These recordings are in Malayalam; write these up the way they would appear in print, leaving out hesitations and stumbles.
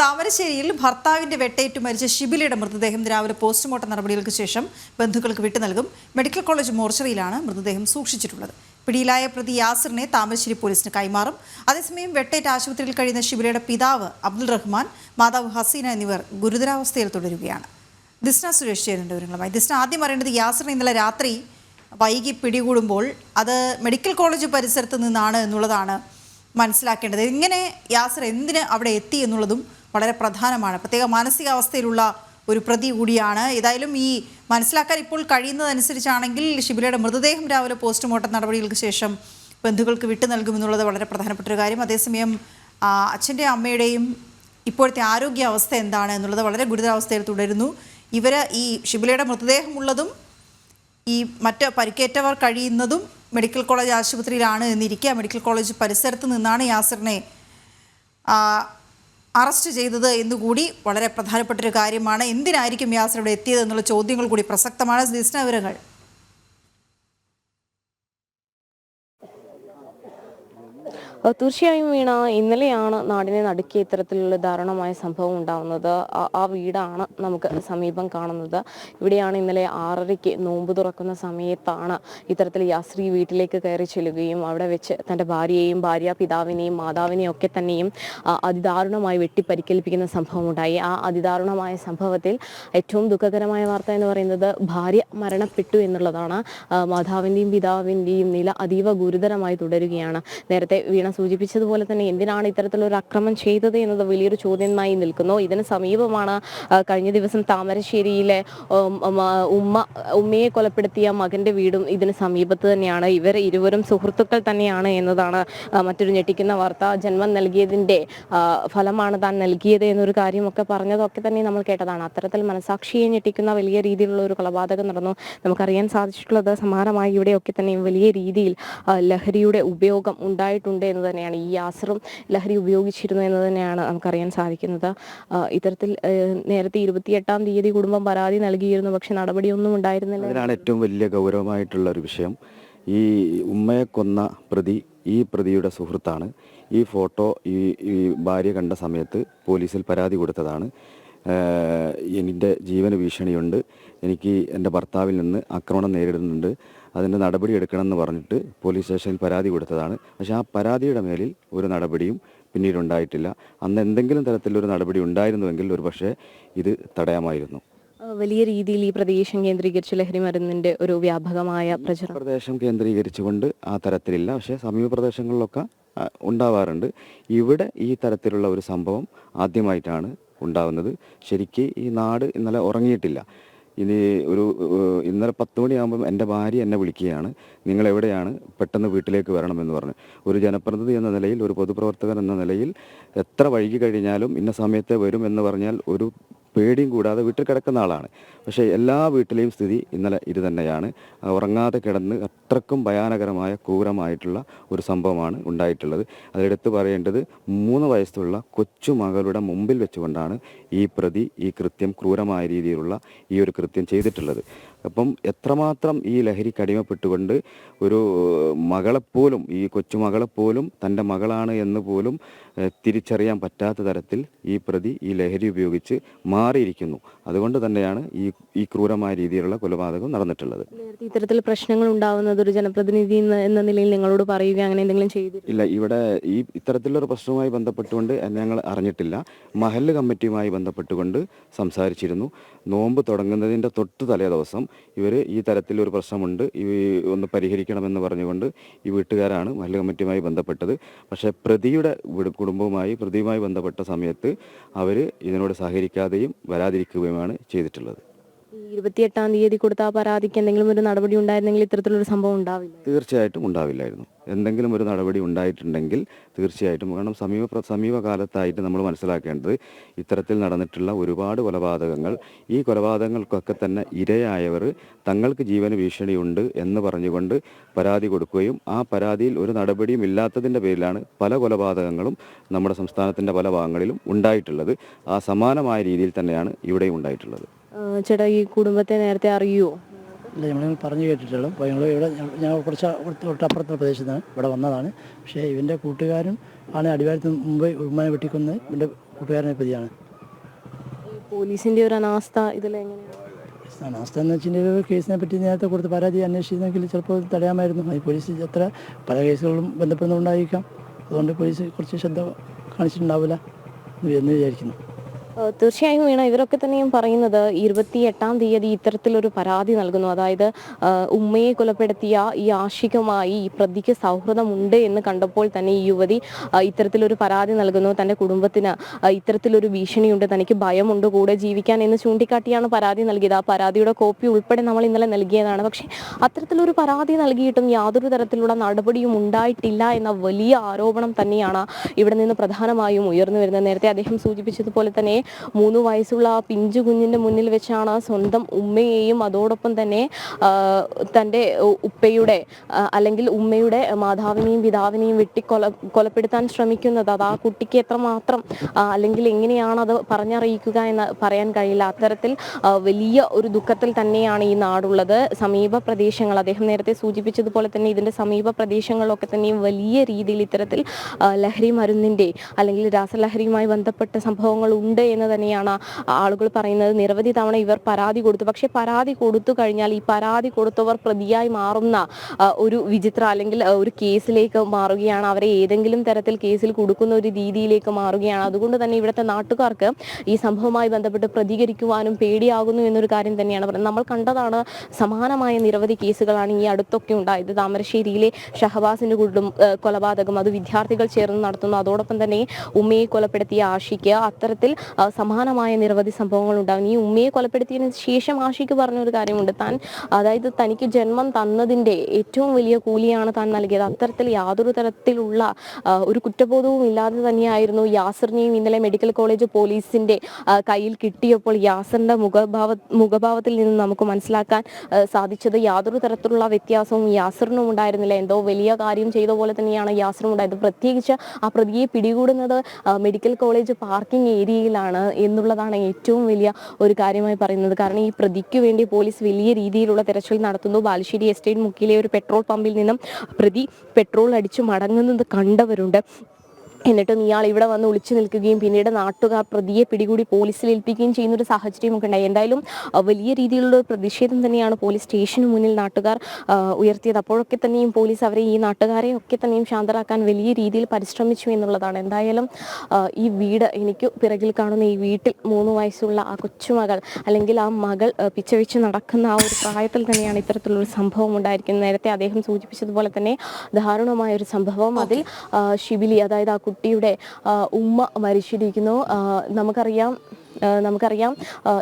താമരശ്ശേരിയിൽ ഭർത്താവിന്റെ വെട്ടേറ്റ് മരിച്ച ഷിബിലയുടെ മൃതദേഹം രാവിലെ പോസ്റ്റ്മോർട്ടം നടപടികൾക്ക് ശേഷം ബന്ധുക്കൾക്ക് വിട്ടു നൽകും. മെഡിക്കൽ കോളേജ് മോർച്ചറിയിലാണ് മൃതദേഹം സൂക്ഷിച്ചിട്ടുള്ളത്. പിടിയിലായ പ്രതി യാസിറിനെ താമരശ്ശേരി പോലീസിന് കൈമാറും. അതേസമയം വെട്ടേറ്റ് ആശുപത്രിയിൽ കഴിയുന്ന ഷിബിലയുടെ പിതാവ് അബ്ദുൾ റഹ്മാൻ, മാതാവ് ഹസീന എന്നിവർ ഗുരുതരാവസ്ഥയിൽ തുടരുകയാണ്. ദിസ്ന സുരേഷ് ചേരുന്നുണ്ട് വിവരങ്ങളുമായി. ദിസ്ന, ആദ്യം അറിയേണ്ടത് യാസിറിനെ ഇന്നലെ രാത്രി വൈകി പിടികൂടുമ്പോൾ അത് മെഡിക്കൽ കോളേജ് പരിസരത്ത് നിന്നാണ് എന്നുള്ളതാണ് മനസ്സിലാക്കേണ്ടത്. ഇങ്ങനെ യാസിർ എന്തിന് അവിടെ എത്തി എന്നുള്ളതും വളരെ പ്രധാനമാണ്. പ്രത്യേക മാനസികാവസ്ഥയിലുള്ള ഒരു പ്രതി കൂടിയാണ്. ഏതായാലും ഈ മനസ്സിലാക്കാൻ ഇപ്പോൾ കഴിയുന്നതനുസരിച്ചാണെങ്കിൽ ഷിബിലയുടെ മൃതദേഹം രാവിലെ പോസ്റ്റ്മോർട്ടം നടപടികൾക്ക് ശേഷം ബന്ധുക്കൾക്ക് വിട്ടു നൽകുമെന്നുള്ളത് വളരെ പ്രധാനപ്പെട്ട ഒരു കാര്യം. അതേസമയം അച്ഛൻ്റെയും അമ്മയുടെയും ഇപ്പോഴത്തെ ആരോഗ്യാവസ്ഥ എന്താണ് എന്നുള്ളത് വളരെ ഗുരുതരാവസ്ഥയിൽ തുടരുന്നു. ഈ ഷിബിലയുടെ മൃതദേഹമുള്ളതും ഈ മറ്റ് പരിക്കേറ്റവർ കഴിയുന്നതും മെഡിക്കൽ കോളേജ് ആശുപത്രിയിലാണ് എന്നിരിക്കെ മെഡിക്കൽ കോളേജ് പരിസരത്ത് നിന്നാണ് യാസിറിനെ അറസ്റ്റ് ചെയ്തത് എന്നുകൂടി വളരെ പ്രധാനപ്പെട്ടൊരു കാര്യമാണ്. എന്തിനായിരിക്കും യാസിർ ഇവിടെ എത്തിയത് എന്നുള്ള ചോദ്യങ്ങൾ കൂടി പ്രസക്തമാണ്. ദിസ്ന, വിവരങ്ങൾ. തീർച്ചയായും വീണ, ഇന്നലെയാണ് നാടിനെ നടുക്കിയ ഇത്തരത്തിലുള്ള ദാരുണമായ സംഭവം ഉണ്ടാകുന്നത്. ആ വീടാണ് നമുക്ക് സമീപം കാണുന്നത്. ഇവിടെയാണ് ഇന്നലെ 6:30 നോമ്പ് തുറക്കുന്ന സമയത്താണ് ഇത്തരത്തിൽ യാസിർ വീട്ടിലേക്ക് കയറി ചെല്ലുകയും അവിടെ വെച്ച് തൻ്റെ ഭാര്യയെയും പിതാവിനെയും മാതാവിനെയും ഒക്കെ തന്നെയും അതിദാരുണമായി വെട്ടിപ്പരിക്കേൽപ്പിക്കുന്ന സംഭവം ഉണ്ടായി. ആ അതിദാരുണമായ സംഭവത്തിൽ ഏറ്റവും ദുഃഖകരമായ വാർത്ത എന്ന് പറയുന്നത് ഭാര്യ മരണപ്പെട്ടു എന്നുള്ളതാണ്. മാതാവിൻ്റെയും പിതാവിൻ്റെയും നില അതീവ ഗുരുതരമായി തുടരുകയാണ്. നേരത്തെ വീണ സൂചിപ്പിച്ചതുപോലെ തന്നെ എന്തിനാണ് ഇത്തരത്തിലൊരു അക്രമം ചെയ്തത് എന്നത് വലിയൊരു ചോദ്യമായി നിൽക്കുന്നു. ഇതിന് സമീപമാണ് കഴിഞ്ഞ ദിവസം താമരശ്ശേരിയിലെ ഉമ്മയെ കൊലപ്പെടുത്തിയ മകന്റെ വീടും ഇതിന് സമീപത്ത് തന്നെയാണ്. ഇവർ ഇരുവരും സുഹൃത്തുക്കൾ തന്നെയാണ് എന്നതാണ് മറ്റൊരു ഞെട്ടിക്കുന്ന വാർത്ത. ജന്മം നൽകിയതിന്റെ ഫലമാണ് താൻ നൽകിയത് എന്നൊരു കാര്യമൊക്കെ പറഞ്ഞതൊക്കെ തന്നെ നമ്മൾ കേട്ടതാണ്. അത്തരത്തിൽ മനസാക്ഷിയെ ഞെട്ടിക്കുന്ന വലിയ രീതിയിലുള്ള ഒരു കൊലപാതകം നടന്നു. നമുക്കറിയാൻ സാധിച്ചിട്ടുള്ളത് സമാനമായി ഇവിടെയൊക്കെ തന്നെ വലിയ രീതിയിൽ ലഹരിയുടെ ഉപയോഗം ഉണ്ടായിട്ടുണ്ട് എന്ന് തന്നെയാണ്. ഈ യാസിറും ലഹരി ഉപയോഗിച്ചിരുന്നു എന്ന് തന്നെയാണ് നമുക്കറിയാൻ സാധിക്കുന്നത്. ഇത്തരത്തിൽ നേരത്തെ 28-ാം തീയതി കുടുംബം പരാതി നൽകിയിരുന്നു, പക്ഷെ നടപടിയൊന്നും ഉണ്ടായിരുന്നില്ല. അതിനാണ് ഏറ്റവും വലിയ ഗൗരവമായിട്ടുള്ള ഒരു വിഷയം. ഈ ഉമ്മയെ കൊന്ന പ്രതി ഈ പ്രതിയുടെ സുഹൃത്താണ്. ഈ ഫോട്ടോ ഈ ഭാര്യ കണ്ട സമയത്ത് പോലീസിൽ പരാതി കൊടുത്തതാണ്. എൻ്റെ ജീവന് ഭീഷണിയുണ്ട്, എനിക്ക് എൻ്റെ ഭർത്താവിൽ നിന്ന് ആക്രമണം നേരിടുന്നുണ്ട്, അതിൻ്റെ നടപടി എടുക്കണമെന്ന് പറഞ്ഞിട്ട് പോലീസ് സ്റ്റേഷനിൽ പരാതി കൊടുത്തതാണ്. പക്ഷേ ആ പരാതിയുടെ മേലിൽ ഒരു നടപടിയും പിന്നീട് ഉണ്ടായിട്ടില്ല. അന്ന് എന്തെങ്കിലും തരത്തിലൊരു നടപടി ഉണ്ടായിരുന്നുവെങ്കിൽ ഒരു പക്ഷേ ഇത് തടയാമായിരുന്നു. വലിയ രീതിയിൽ ഈ പ്രദേശം കേന്ദ്രീകരിച്ച് ലഹരി മരുന്നിൻ്റെ ഒരു വ്യാപകമായ പ്രദേശം കേന്ദ്രീകരിച്ചുകൊണ്ട് ആ തരത്തിലില്ല, പക്ഷേ സമീപ പ്രദേശങ്ങളിലൊക്കെ ഉണ്ടാവാറുണ്ട്. ഇവിടെ ഈ തരത്തിലുള്ള ഒരു സംഭവം ആദ്യമായിട്ടാണ് ഉണ്ടാവുന്നത്. ശരിക്ക് ഈ നാട് ഇന്നലെ ഉറങ്ങിയിട്ടില്ല. ഇന്നലെ 10 മണിയാകുമ്പം എൻ്റെ ഭാര്യ എന്നെ വിളിക്കുകയാണ്, നിങ്ങൾ എവിടെയാണ്, പെട്ടെന്ന് വീട്ടിലേക്ക് വരണമെന്ന് പറഞ്ഞു. ഒരു ജനപ്രതിനിധി എന്ന നിലയിൽ, ഒരു പൊതുപ്രവർത്തകൻ എന്ന നിലയിൽ എത്ര വൈകി കഴിഞ്ഞാലും ഇന്ന സമയത്തെ വരും എന്ന് പറഞ്ഞാൽ ഒരു പേടിയും കൂടാതെ വീട്ടിൽ കിടക്കുന്ന ആളാണ്. പക്ഷേ എല്ലാ വീട്ടിലെയും സ്ഥിതി ഇന്നലെ ഇത് തന്നെയാണ്. ഉറങ്ങാതെ കിടന്ന് അത്രക്കും ഭയാനകരമായ ക്രൂരമായിട്ടുള്ള ഒരു സംഭവമാണ് ഉണ്ടായിട്ടുള്ളത്. അതിലെടുത്ത് പറയേണ്ടത് 3 വയസ്സുള്ള കൊച്ചുമകളുടെ മുമ്പിൽ വെച്ചുകൊണ്ടാണ് ഈ പ്രതി ഈ കൃത്യം, ക്രൂരമായ രീതിയിലുള്ള ഈ ഒരു കൃത്യം ചെയ്തിട്ടുള്ളത്. അപ്പം എത്രമാത്രം ഈ ലഹരിക്ക് അടിമപ്പെട്ടുകൊണ്ട് ഒരു മകളെപ്പോലും, ഈ കൊച്ചുമകളെപ്പോലും തൻ്റെ മകളാണ് എന്ന് പോലും തിരിച്ചറിയാൻ പറ്റാത്ത തരത്തിൽ ഈ പ്രതി ഈ ലഹരി ഉപയോഗിച്ച് മാറിയിരിക്കുന്നു. അതുകൊണ്ട് തന്നെയാണ് ഈ ക്രൂരമായ രീതിയിലുള്ള കൊലപാതകം നടന്നിട്ടുള്ളത്. ഇത്തരത്തിൽ പ്രശ്നങ്ങൾ ഉണ്ടാവുന്നത് ഒരു ജനപ്രതിനിധി എന്ന നിലയിൽ നിങ്ങളോട് പറയുക അങ്ങനെ എന്തെങ്കിലും ചെയ്തിട്ടില്ല? ഇല്ല, ഇവിടെ ഇത്തരത്തിലൊരു പ്രശ്നവുമായി ബന്ധപ്പെട്ടുകൊണ്ട് ഞങ്ങൾ അറിഞ്ഞിട്ടില്ല. മഹല്ല് കമ്മിറ്റിയുമായി ബന്ധപ്പെട്ടുകൊണ്ട് സംസാരിച്ചിരുന്നു. നോമ്പ് തുടങ്ങുന്നതിൻ്റെ തൊട്ട് തലേ ദിവസം ഇവർ ഈ തരത്തിലൊരു പ്രശ്നമുണ്ട്, ഒന്ന് പരിഹരിക്കണമെന്ന് പറഞ്ഞുകൊണ്ട് ഈ വീട്ടുകാരാണ് മഹല്ല് കമ്മിറ്റിയുമായി ബന്ധപ്പെട്ടത്. പക്ഷേ പ്രതിയുമായി ബന്ധപ്പെട്ട സമയത്ത് അവർ ഇതിനോട് സഹകരിക്കാതെയും വരാതിരിക്കുകയുമാണ് ചെയ്തിട്ടുള്ളത്. 28-ാം തീയതി കൊടുത്ത ആ പരാതിക്ക് എന്തെങ്കിലും ഒരു നടപടി ഉണ്ടായിരുന്നെങ്കിൽ ഇത്തരത്തിലൊരു സംഭവം ഉണ്ടാവില്ല? തീർച്ചയായിട്ടും ഉണ്ടാവില്ലായിരുന്നു. എന്തെങ്കിലും ഒരു നടപടി ഉണ്ടായിട്ടുണ്ടെങ്കിൽ തീർച്ചയായിട്ടും. കാരണം സമീപകാലത്തായിട്ട് നമ്മൾ മനസ്സിലാക്കേണ്ടത് ഇത്തരത്തിൽ നടന്നിട്ടുള്ള ഒരുപാട് കൊലപാതകങ്ങൾ, ഈ കൊലപാതകങ്ങൾക്കൊക്കെ തന്നെ ഇരയായവർ തങ്ങൾക്ക് ജീവന് ഭീഷണിയുണ്ട് എന്ന് പറഞ്ഞുകൊണ്ട് പരാതി കൊടുക്കുകയും ആ പരാതിയിൽ ഒരു നടപടിയും ഇല്ലാത്തതിൻ്റെ പേരിലാണ് പല കൊലപാതകങ്ങളും നമ്മുടെ സംസ്ഥാനത്തിൻ്റെ പല ഭാഗങ്ങളിലും ഉണ്ടായിട്ടുള്ളത്. ആ സമാനമായ രീതിയിൽ തന്നെയാണ് ഇവിടെയും ഉണ്ടായിട്ടുള്ളത്. ചേട്ടാ, ഈ കുടുംബത്തെ നേരത്തെ അറിയുമോ? ഇല്ല, നമ്മൾ പറഞ്ഞു കേട്ടിട്ടുള്ളൂ. അപ്പോൾ ഞങ്ങൾ ഇവിടെ ഞാൻ കുറച്ച് തൊട്ടപ്പുറത്തെ പ്രദേശത്ത് ഇവിടെ വന്നതാണ്. പക്ഷേ ഇവൻ്റെ കൂട്ടുകാരും ആണ് അടിവാരത്തിന് മുമ്പ് ഉമ്മനെ വെട്ടിക്കൊന്ന് എൻ്റെ കൂട്ടുകാരനെ പ്രതിയാണ്. പോലീസിന്റെ ഒരു അനാസ്ഥ ഇതിലെങ്ങനെയാണ്? അനാസ്ഥ എന്ന് വെച്ചിട്ടുണ്ടെങ്കിൽ കേസിനെ പറ്റി നേരത്തെ കൊടുത്ത് പരാതി അന്വേഷിച്ചെങ്കിൽ ചിലപ്പോൾ തടയാമായിരുന്നു. അത് പോലീസ് എത്ര പല കേസുകളും ബന്ധപ്പെടുന്നുണ്ടായിരിക്കാം. അതുകൊണ്ട് പോലീസ് കുറച്ച് ശ്രദ്ധ കാണിച്ചിട്ടുണ്ടാവില്ല എന്ന് വിചാരിക്കുന്നു. തീർച്ചയായും വീണ, ഇവരൊക്കെ തന്നെയും പറയുന്നത് 28-ാം തീയതി ഇത്തരത്തിലൊരു പരാതി നൽകുന്നു. അതായത് ഉമ്മയെ കൊലപ്പെടുത്തിയ ഈ ആഷിഖുമായി ഈ പ്രതിക്ക് സൗഹൃദമുണ്ട് എന്ന് കണ്ടപ്പോൾ തന്നെ ഈ യുവതി ഇത്തരത്തിലൊരു പരാതി നൽകുന്നു. തൻ്റെ കുടുംബത്തിന് ഇത്തരത്തിലൊരു ഭീഷണിയുണ്ട്, തനിക്ക് ഭയമുണ്ട് കൂടെ ജീവിക്കാൻ എന്ന് ചൂണ്ടിക്കാട്ടിയാണ് പരാതി നൽകിയത്. ആ പരാതിയുടെ കോപ്പി ഉൾപ്പെടെ നമ്മൾ ഇന്നലെ നൽകിയതാണ്. പക്ഷേ അത്തരത്തിലൊരു പരാതി നൽകിയിട്ടും യാതൊരു തരത്തിലുള്ള നടപടിയും ഉണ്ടായിട്ടില്ല എന്ന വലിയ ആരോപണം തന്നെയാണ് ഇവിടെ നിന്ന് പ്രധാനമായും ഉയർന്നു വരുന്നത്. നേരത്തെ അദ്ദേഹം സൂചിപ്പിച്ചതുപോലെ തന്നെ 3 വയസ്സുള്ള ആ പിഞ്ചു കുഞ്ഞിൻ്റെ മുന്നിൽ വെച്ചാണ് സ്വന്തം ഉമ്മയെയും അതോടൊപ്പം തന്നെ തൻ്റെ ഉപ്പയുടെ അല്ലെങ്കിൽ ഉമ്മയുടെ മാതാവിനെയും പിതാവിനെയും കൊലപ്പെടുത്താൻ ശ്രമിക്കുന്നത്. അത് ആ കുട്ടിക്ക് എത്രമാത്രം അല്ലെങ്കിൽ എങ്ങനെയാണ് അത് പറഞ്ഞറിയിക്കുക എന്ന് പറയാൻ കഴിയില്ല. അത്തരത്തിൽ വലിയ ഒരു ദുഃഖത്തിൽ തന്നെയാണ് ഈ നാടുള്ളത്. സമീപ പ്രദേശങ്ങൾ, അദ്ദേഹം നേരത്തെ സൂചിപ്പിച്ചതുപോലെ തന്നെ ഇതിൻ്റെ സമീപ പ്രദേശങ്ങളിലൊക്കെ തന്നെയും വലിയ രീതിയിൽ ഇത്തരത്തിൽ ലഹരി മരുന്നിൻ്റെ അല്ലെങ്കിൽ രാസലഹരിയുമായി ബന്ധപ്പെട്ട സംഭവങ്ങൾ ഉണ്ട് എന്ന് തന്നെയാണ് ആളുകൾ പറയുന്നത്. നിരവധി തവണ ഇവർ പരാതി കൊടുത്തു. പക്ഷേ പരാതി കൊടുത്തു കഴിഞ്ഞാൽ ഈ പരാതി കൊടുത്തവർ പ്രതിയായി മാറുന്ന ഒരു വിചിത്ര അല്ലെങ്കിൽ ഒരു കേസിലേക്ക് മാറുകയാണ്. അവരെ ഏതെങ്കിലും തരത്തിൽ കേസിൽ കൊടുക്കുന്ന ഒരു രീതിയിലേക്ക് മാറുകയാണ്. അതുകൊണ്ട് തന്നെ ഇവിടുത്തെ നാട്ടുകാർക്ക് ഈ സംഭവവുമായി ബന്ധപ്പെട്ട് പ്രതികരിക്കുവാനും പേടിയാകുന്നു എന്നൊരു കാര്യം തന്നെയാണ് പറയുന്നത്. നമ്മൾ കണ്ടതാണ്, സമാനമായ നിരവധി കേസുകളാണ് ഈ അടുത്തൊക്കെ ഉണ്ടായത്. താമരശ്ശേരിയിലെ ഷഹബാസിന്റെ കൊലപാതകം, അത് വിദ്യാർത്ഥികൾ ചേർന്ന് നടത്തുന്നു. അതോടൊപ്പം തന്നെ ഉമ്മയെ കൊലപ്പെടുത്തിയ ആഷിക്ക്, അത്തരത്തിൽ സമാനമായ നിരവധി സംഭവങ്ങൾ ഉണ്ടാകും. ഈ ഉമ്മയെ കൊലപ്പെടുത്തിയതിന് ശേഷം ആഷിക്ക് പറഞ്ഞൊരു കാര്യമുണ്ട്, അതായത് തനിക്ക് ജന്മം തന്നതിൻ്റെ ഏറ്റവും വലിയ കൂലിയാണ് താൻ നൽകിയത്. അത്തരത്തിൽ യാതൊരു തരത്തിലുള്ള ഒരു കുറ്റബോധവും ഇല്ലാതെ തന്നെയായിരുന്നു യാസിറിനെയും ഇന്നലെ മെഡിക്കൽ കോളേജ് പോലീസിന്റെ കയ്യിൽ കിട്ടിയപ്പോൾ യാസിറിന്റെ മുഖഭാവത്തിൽ നിന്ന് നമുക്ക് മനസ്സിലാക്കാൻ സാധിച്ചത് യാതൊരു തരത്തിലുള്ള വ്യത്യാസവും യാസിറിനും ഉണ്ടായിരുന്നില്ല. എന്തോ വലിയ കാര്യം ചെയ്ത പോലെ തന്നെയാണ് യാസിറും ഉണ്ടായത്. പ്രത്യേകിച്ച് ആ പ്രതിയെ പിടികൂടുന്നത് മെഡിക്കൽ കോളേജ് പാർക്കിംഗ് ഏരിയയിലാണ് എന്നുള്ളതാണ് ഏറ്റവും വലിയ ഒരു കാര്യമായി പറയുന്നത്. കാരണം ഈ പ്രതിക്ക് വേണ്ടി പോലീസ് വലിയ രീതിയിലുള്ള തെരച്ചിൽ നടത്തുന്നു. ബാലുശ്ശേരി എസ്റ്റേറ്റ് മുക്കിലെ ഒരു പെട്രോൾ പമ്പിൽ നിന്നും പ്രതി പെട്രോൾ അടിച്ചു മടങ്ങുന്നത് കണ്ടവരുണ്ട്. എന്നിട്ടും ഇയാൾ ഇവിടെ വന്ന് ഒളിച്ചു നിൽക്കുകയും പിന്നീട് നാട്ടുകാർ പ്രതിയെ പിടികൂടി പോലീസിൽ ഏൽപ്പിക്കുകയും ചെയ്യുന്നൊരു സാഹചര്യമൊക്കെ ഉണ്ടായി. എന്തായാലും വലിയ രീതിയിലുള്ള പ്രതിഷേധം തന്നെയാണ് പോലീസ് സ്റ്റേഷന് മുന്നിൽ നാട്ടുകാർ ഉയർത്തിയത്. അപ്പോഴൊക്കെ തന്നെയും പോലീസ് ഈ നാട്ടുകാരെ ഒക്കെ തന്നെയും ശാന്തരാക്കാൻ വലിയ രീതിയിൽ പരിശ്രമിച്ചു എന്നുള്ളതാണ്. എന്തായാലും ഈ വീട്, എനിക്ക് പിറകിൽ കാണുന്ന ഈ വീട്ടിൽ 3 വയസ്സുള്ള ആ കൊച്ചുമകൾ അല്ലെങ്കിൽ ആ മകൾ പിച്ചവെച്ച് നടക്കുന്ന ആ ഒരു പ്രായത്തിൽ തന്നെയാണ് ഇത്തരത്തിലുള്ളൊരു സംഭവം ഉണ്ടായിരിക്കുന്നത്. നേരത്തെ അദ്ദേഹം സൂചിപ്പിച്ചതുപോലെ തന്നെ ദാരുണമായ ഒരു സംഭവം. അതിൽ ഷിബിലി, അതായത് ആ കുട്ടിയുടെ ഉമ്മ മരിച്ചിരിക്കുന്നു. നമുക്കറിയാം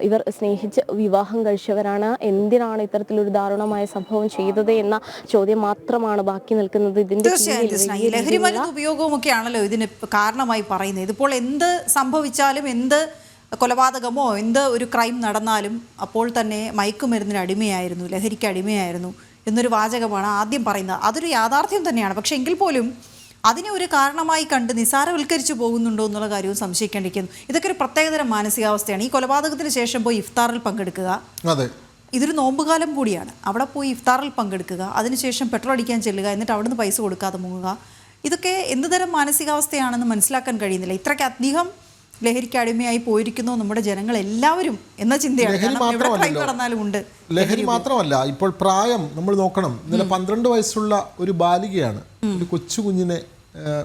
ഇവർ സ്നേഹിച്ച് വിവാഹം കഴിച്ചവരാണ്. എന്തിനാണ് ഇത്തരത്തിലൊരു ദാരുണമായ സംഭവം ചെയ്തത് എന്ന ചോദ്യം മാത്രമാണ് ബാക്കി നിൽക്കുന്നത്. ഇതിന്റെ ലഹരി മരുന്ന് ഉപയോഗവും ഒക്കെ ആണല്ലോ ഇതിന് കാരണമായി പറയുന്നത്. ഇതിപ്പോൾ എന്ത് സംഭവിച്ചാലും, എന്ത് കൊലപാതകമോ എന്ത് ഒരു ക്രൈം നടന്നാലും അപ്പോൾ തന്നെ മയക്കുമരുന്നിന് അടിമയായിരുന്നു, ലഹരിക്ക് അടിമയായിരുന്നു എന്നൊരു വാചകമാണ് ആദ്യം പറയുന്നത്. അതൊരു യാഥാർത്ഥ്യം തന്നെയാണ്. പക്ഷെ എങ്കിൽ പോലും അതിനെ ഒരു കാരണമായി കണ്ട് നിസാരവൽക്കരിച്ചു പോകുന്നുണ്ടോ എന്നുള്ള കാര്യവും സംശയിക്കേണ്ടിയിരിക്കുന്നു. ഇതൊക്കെ ഒരു പ്രത്യേകതരം മാനസികാവസ്ഥയാണ്. ഈ കൊലപാതകത്തിന് ശേഷം പോയി ഇഫ്താറിൽ പങ്കെടുക്കുക, ഇതൊരു നോമ്പുകാലം കൂടിയാണ്. അവിടെ പോയി ഇഫ്താറിൽ പങ്കെടുക്കുക, അതിനുശേഷം പെട്രോൾ അടിക്കാൻ ചെല്ലുക, എന്നിട്ട് അവിടെ നിന്ന് പൈസ കൊടുക്കാതെ മുങ്ങുക, ഇതൊക്കെ എന്തുതരം മാനസികാവസ്ഥയാണെന്ന് മനസ്സിലാക്കാൻ കഴിയുന്നില്ല. ഇത്രയ്ക്ക് അധികം ലഹരിക്ക് അടിമയായി പോയിരിക്കുന്നു നമ്മുടെ ജനങ്ങൾ എല്ലാവരും എന്ന ചിന്തയാണ്. ലഹരി മാത്രമല്ല, ഇപ്പോൾ പ്രായം നമ്മൾ നോക്കണം. ഇന്നലെ 12 വയസ്സുള്ള ഒരു ബാലികയാണ് ഒരു കൊച്ചു കുഞ്ഞിനെ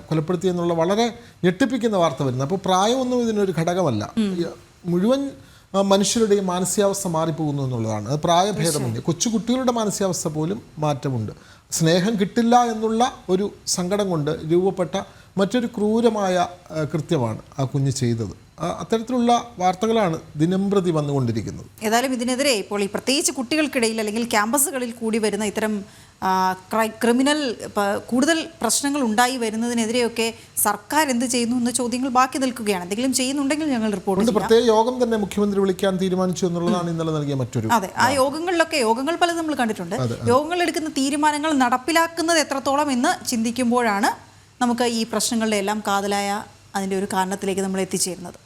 കൊലപ്പെടുത്തിയെന്നുള്ള വളരെ ഞെട്ടിപ്പിക്കുന്ന വാർത്ത വരുന്നത്. അപ്പോൾ പ്രായമൊന്നും ഇതിനൊരു ഘടകമല്ല. മുഴുവൻ മനുഷ്യരുടെയും മാനസികാവസ്ഥ മാറിപ്പോകുന്നു എന്നുള്ളതാണ്. അത് പ്രായഭേദമുണ്ട്. കൊച്ചുകുട്ടികളുടെ മാനസികാവസ്ഥ പോലും മാറ്റമുണ്ട്. സ്നേഹം കിട്ടില്ല എന്നുള്ള ഒരു സങ്കടം കൊണ്ട് രൂപപ്പെട്ട മറ്റൊരു ക്രൂരമായ കൃത്യമാണ് ആ കുഞ്ഞ് ചെയ്തത്. അത്തരത്തിലുള്ള വാർത്തകളാണ് ദിനംപ്രതി വന്നുകൊണ്ടിരിക്കുന്നത്. ഏതായാലും ഇതിനെതിരെ ഇപ്പോൾ ഈ പ്രത്യേകിച്ച് കുട്ടികൾക്കിടയിൽ അല്ലെങ്കിൽ ക്യാമ്പസുകളിൽ കൂടി വരുന്ന ഇത്തരം ക്രിമിനൽ കൂടുതൽ പ്രശ്നങ്ങൾ ഉണ്ടായി വരുന്നതിനെതിരെയൊക്കെ സർക്കാർ എന്ത് ചെയ്യുന്നു എന്ന ചോദ്യങ്ങൾ ബാക്കി നിൽക്കുകയാണ്. എന്തെങ്കിലും ചെയ്യുന്നുണ്ടെങ്കിൽ ഞങ്ങൾ റിപ്പോർട്ട് ചെയ്യാം. പ്രത്യേക യോഗം തന്നെ മുഖ്യമന്ത്രി വിളിക്കാൻ തീരുമാനിച്ചു എന്നുള്ളതാണ് ഇന്നലെ നൽകിയ മറ്റൊരു. അതെ, ആ യോഗങ്ങൾ പലതും നമ്മൾ കണ്ടിട്ടുണ്ട്. യോഗങ്ങൾ എടുക്കുന്ന തീരുമാനങ്ങൾ നടപ്പിലാക്കുന്നത് എത്രത്തോളം എന്ന് ചിന്തിക്കുമ്പോഴാണ് നമുക്ക് ഈ പ്രശ്നങ്ങളുടെ എല്ലാം കാതലായ അതിൻ്റെ ഒരു കാരണത്തിലേക്ക് നമ്മൾ എത്തിച്ചേരുന്നത്.